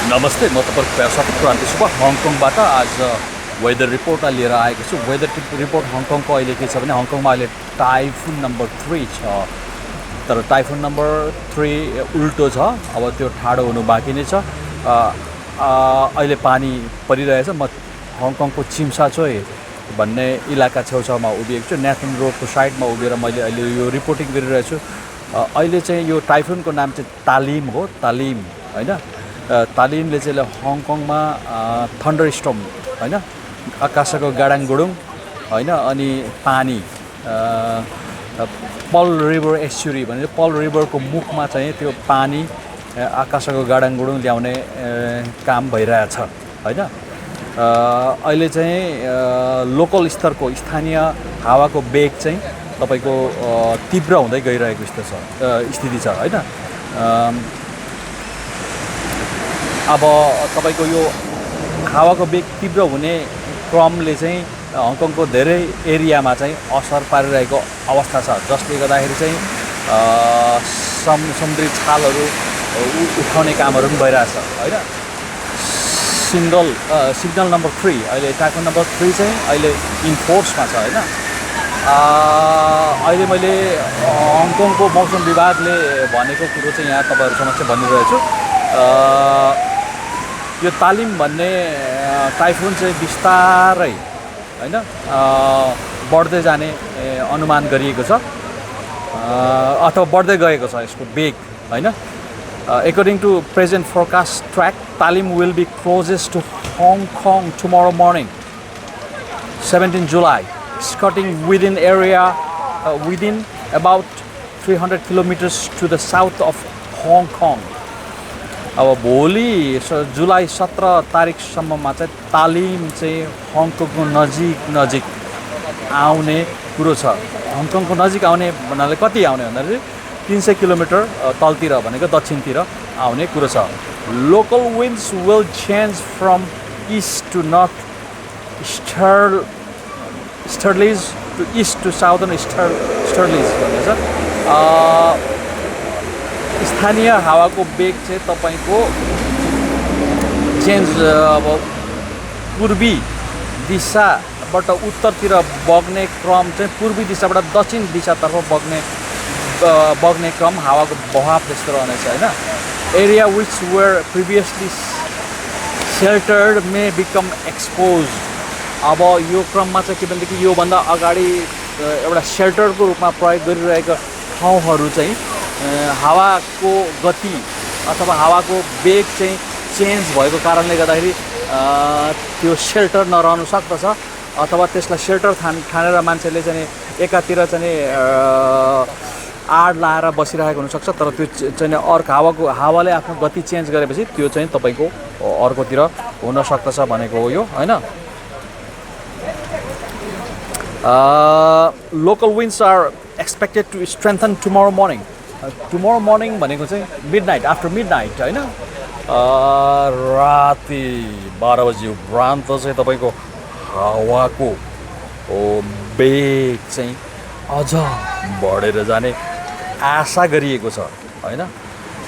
नमस्ते, म तपाईहरुको प्यारो साथी क्रान्ति सुब्बा हङकङबाट आज वेदर रिपोर्टलाई लिएर आएको छु। वेदर रिपोर्ट हङकङको अहिले के छ भने हङकङमा अहिले टाइफुन नम्बर 3 छ। तर टाइफुन नम्बर 3 उल्टो छ। अब त्यो ठाडो हुनु बाँकी नै छ। अहिले पानी परिरहेछ। म हङकङको चिम्साचोई भन्ने इलाका छेउछाउमा उभिएको छु। नेथन रोडको साइडमा उभिएर मैले अहिले यो रिपोर्टिङ गरिरहेको छु। अहिले चाहिँ यो टाइफुनको नाम चाहिँ तालिम हो, तालिम हैन। तालिमले चाहिँ हङकङमा थन्डर स्टर्म हैन, आकाशको गाडाङगुडुङ हैन, अनि पानी पल रिभर एस्चुरी भने पल रिभरको मुखमा चाहिँ त्यो पानी आकाशको गाडाङगुडुङ ल्याउने काम भइरहेछ हैन। अहिले चाहिँ लोकल स्तरको स्थानीय हावाको वेग चाहिँ तपाईको तीव्र हुँदै गइरहेको स्थिति छ हैन। अब तपाईको यो हावाको वेग तीव्र हुने क्रमले चाहिँ हङकङको धेरै एरियामा चाहिँ असर पारिरहेको अवस्था छ, जसले गर्दाखेरि चाहिँ समुद्री छालहरू उठाउने कामहरू पनि भइरहेछ हैन। सिग्नल नम्बर 3 अहिले टाइफुन नम्बर 3 चाहिँ अहिले इन्फोर्समा छ हैन। अहिले मैले हङकङको मौसम विभागले भनेको कुरो चाहिँ यहाँ तपाईहरु समक्ष भनिरहेको छु। यो तालिम भन्ने टाइफुन चाहिँ बिस्तारै हैन बढ्दै जाने अनुमान गरिएको छ अथवा बढ्दै गएको छ यसको वेग हैन। According to present forecast track, Talim will be closest to Hong Kong tomorrow morning, 17 July, skirting within about 300 kilometers to the south of Hong Kong. अब भोलि जुलाई 17 तारिकसम्ममा चाहिँ तालिम चाहिँ हङकङको नजिक आउने कुरो छ। हङकङको नजिक आउने भन्नाले कति आउने भन्दाखेरि 300 किलोमिटर तलतिर भनेको दक्षिणतिर आउने कुरो छ। Local winds will change from east to north easterlies to east to southern easterlies भनेको छ। स्थानीय हावाको वेग चाहिँ तपाईको चेन्ज अब पूर्वी दिशाबाट उत्तरतिर बग्ने क्रम चाहिँ पूर्वी दिशाबाट दक्षिण दिशातर्फ बग्ने क्रम हावाको बहाव त्यस्तो रहनेछ हैन। Area which where previously sheltered may become exposed. अब यो क्रममा चाहिँ के भनेदेखि योभन्दा अगाडि एउटा सेल्टरको रूपमा प्रयोग गरिरहेका ठाउँहरू चाहिँ हावाको गति अथवा हावाको वेग चाहिँ चेन्ज भएको कारणले गर्दाखेरि त्यो सेल्टर नरहन सक्दछ अथवा त्यसलाई सेल्टर ठानेर मान्छेले चाहिँ एकातिर चाहिँ आड लाएर बसिरहेको हुनसक्छ। तर त्यो चाहिँ अर्को हावाले आफ्नो गति चेन्ज गरेपछि त्यो चाहिँ तपाईको अर्कोतिर हुन सक्दछ भनेको हो यो हैन। Local winds are expected to strengthen tomorrow morning. Tomorrow morning भनेको चाहिँ मिडनाइट, आफ्टर मिडनाइट हैन, राति 12 बजे उपरान्त चाहिँ तपाईको हावाको वेग चाहिँ अझ बढेर जाने आशा गरिएको छ हैन।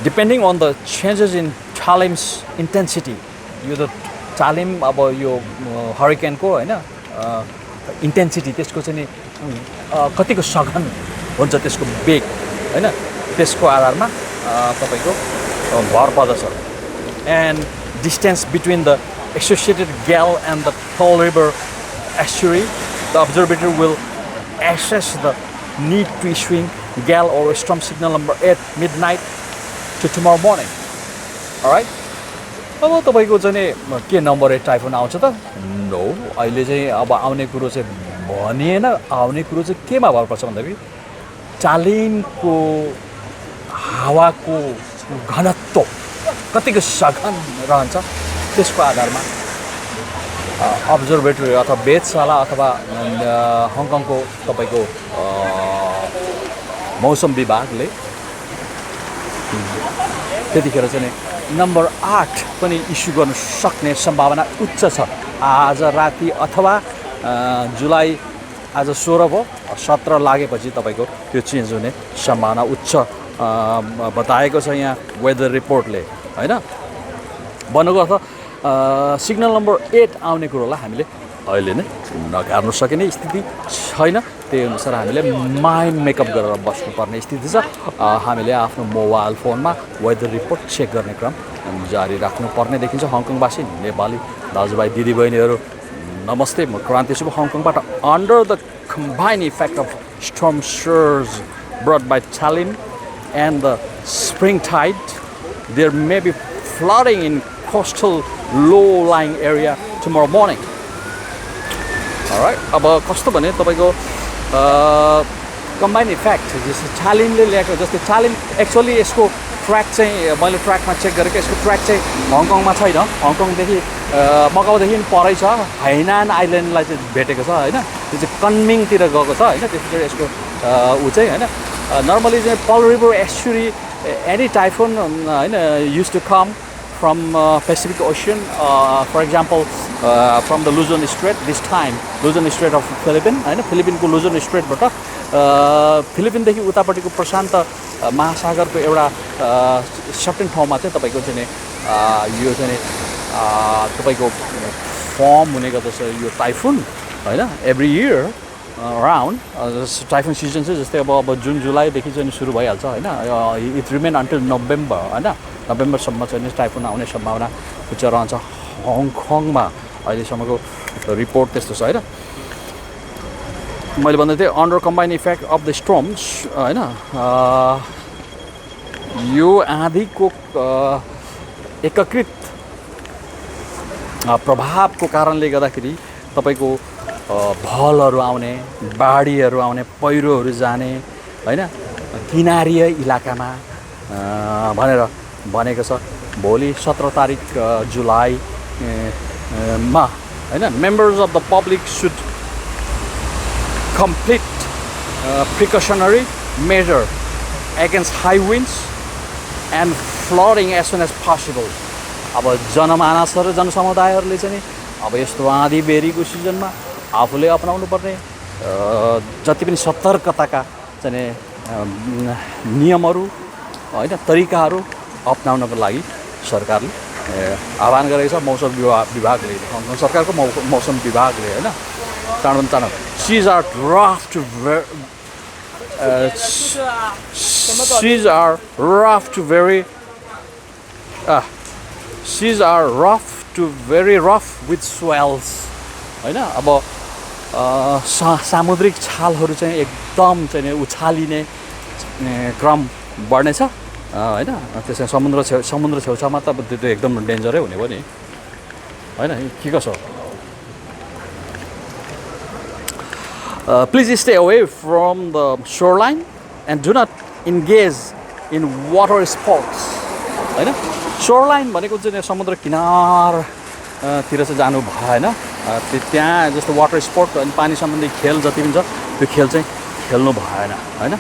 Depending on the changes in Talim's intensity. यो त तालिम अब यो हरिकेनको हैन इन्टेन्सिटी त्यसको चाहिँ कतिको सघन हुन्छ त्यसको वेग हैन, त्यसको आधारमा तपाईको भर पर्दछ। And distance between the associated gale and the Pearl River estuary, the observatory will assess the need to issuing gale or storm signal number 8 midnight to tomorrow morning. Alright. अब तपाईको चाहिँ के नम्बर 8 टाइफुन आउँछ त? No, अहिले चाहिँ अब आउने कुरो चाहिँ भनिएन। आउने कुरो चाहिँ केमा भर पर्छ भन्दाखेरि तालिमको हावाको घनत्व कतिको सघन रहन्छ त्यसको आधारमा अब्जर्भेटरी अथवा वेधशाला अथवा हङकङको तपाईको मौसम विभागले त्यतिखेर चाहिँ नम्बर 8 पनि इस्यु गर्न सक्ने सम्भावना उच्च छ। आज राति अथवा जुलाई आज 16 भयो, 17 लागेपछि तपाईको त्यो चेन्ज हुने सम्भावना उच्च बताएको छ यहाँ वेदर रिपोर्टले हैन। भन्नुको अर्थ सिग्नल नम्बर 8 आउने कुरोलाई हामीले अहिले नै नगार्नु सकिने स्थिति छैन। त्यही अनुसार हामीले माइन्ड मेकअप गरेर बस्नुपर्ने स्थिति छ। हामीले आफ्नो मोबाइल फोनमा वेदर रिपोर्ट चेक गर्ने क्रम जारी राख्नुपर्ने देखिन्छ। हङकङवासी नेपाली दाजुभाइ दिदीबहिनीहरू नमस्ते, म क्रान्ति सुब्बा हङकङबाट। Under the combined effect of storm surge brought by Talim and the spring tide, there may be flooding in coastal low-lying area tomorrow morning. Alright, अब कस्तो भने तपाईको कम्बाइन इफेक्ट जस्तै चालिमले ल्याएको, जस्तै चालिम एक्चुअली यसको ट्र्याक चाहिँ मैले ट्र्याकमा चेक गरेको, यसको ट्र्याक चाहिँ हङकङमा छैन। हङकङदेखि मकाउदेखि परै छ, हाइनान आइल्यान्डलाई चाहिँ भेटेको छ होइन। त्यो चाहिँ कन्मिङतिर गएको छ होइन। त्यसपछि यसको ऊ चाहिँ होइन नर्मली चाहिँ Pearl River estuary any typhoon होइन used to come from Pacific Ocean, for example, from the Luzon Strait. This time, Luzon Strait of Philippines, होइन फिलिपिनको लुजन स्ट्रेटबाट फिलिपिनदेखि उतापट्टिको प्रशान्त महासागरको एउटा सर्टेन ठाउँमा चाहिँ तपाईँको चाहिँ यो चाहिँ तपाईँको फर्म हुने गर्दछ यो टाइफुन होइन। Every year around typhoon season चाहिँ जस्तै अब जुन जुलाईदेखि चाहिँ सुरु भइहाल्छ होइन। इट रिमेन अन्टिल नोभेम्बर होइन। नोभेम्बरसम्म चाहिँ टाइफुन आउने सम्भावना उच्च रहन्छ। हङकङमा अहिलेसम्मको रिपोर्ट त्यस्तो छ होइन। मैले भन्दै थिएँ under combine effect of the storms होइन। यो आँधीको एकीकृत प्रभावको कारणले गर्दाखेरि तपाईँको भलहरू आउने, बाढीहरू आउने, पहिरोहरू जाने होइन किनारीय इलाकामा भनेर भनेको छ। भोलि 17 तारिक जुलाईमा होइन members of the public should complete precautionary measure against high winds and flooding as soon as possible. अब जनमानस र जनसमुदायहरूले चाहिँ अब यस्तो आँधी बेरीको सिजनमा आफूले अपनाउनु पर्ने जति पनि सतर्कताका चाहिँ नियमहरू होइन तरिकाहरू अपनाउनको लागि सरकारले आह्वान गरेको छ। मौसम विभागले हङकङ सरकारको मौसम विभागले होइन चाँडो seas are rough to very rough with swells होइन। अब सामुद्रिक छालहरू चाहिँ एकदम चाहिँ उछालिने क्रम बढ्नेछ होइन। त्यसमा समुद्र छेउछाउमा त त्यो एकदम डेन्जरै हुने भयो नि होइन। के कसो please stay away from the shoreline and do not engage in water sports होइन। सोरलाइन भनेको चाहिँ समुद्र किनारतिर चाहिँ जानु भएन। त्यहाँ जस्तो वाटर स्पोर्ट अनि पानी सम्बन्धी खेल जति पनि छ त्यो खेल चाहिँ खेल्नु भएन होइन।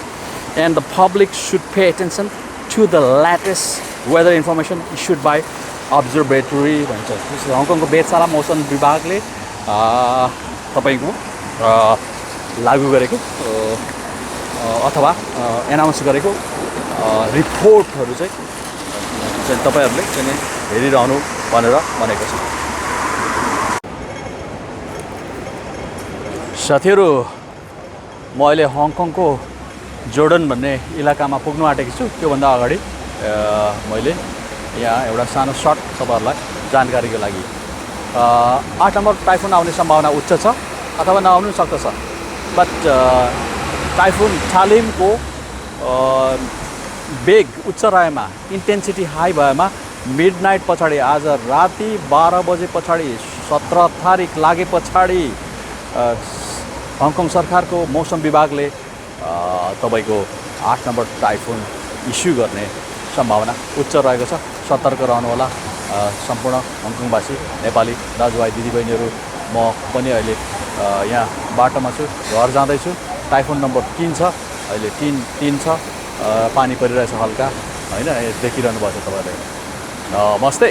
And the public should pay attention to the latest weather information issued by observatory भन्छ। हङकङको वेधशाला मौसम विभागले तपाईँको लागू गरेको अथवा एनाउन्स गरेको रिपोर्टहरू चाहिँ तपाईँहरूले चाहिँ हेरिरहनु भनेर भनेको छ। साथीहरू म अहिले हङकङको जोर्डन भन्ने इलाकामा पुग्नु आँटेको छु। त्योभन्दा अगाडि मैले यहाँ एउटा सानो सर्ट तपाईँहरूलाई जानकारीको लागि 8 नम्बर टाइफुन आउने सम्भावना उच्च छ अथवा नआउनु सक्दछ। बट टाइफुन थालिमको वेग उच्च रहेमा, इन्टेन्सिटी हाई भएमा मिडनाइट पछाडि आज राति 12 बजे पछाडि 17 तारिक लागे पछाडि हङकङ सरकारको मौसम विभागले तपाईँको 8 नम्बर टाइफुन इस्यु गर्ने सम्भावना उच्च रहेको छ। सतर्क रहनुहोला सम्पूर्ण हङकङवासी नेपाली दाजुभाइ दिदीबहिनीहरू। म पनि अहिले यहाँ बाटोमा छु, घर जाँदैछु। टाइफुन नम्बर 3 छ अहिले, 3 छ। पानी परिरहेछ हल्का होइन, देखिरहनु भएको छ तपाईँहरूले। नमस्ते।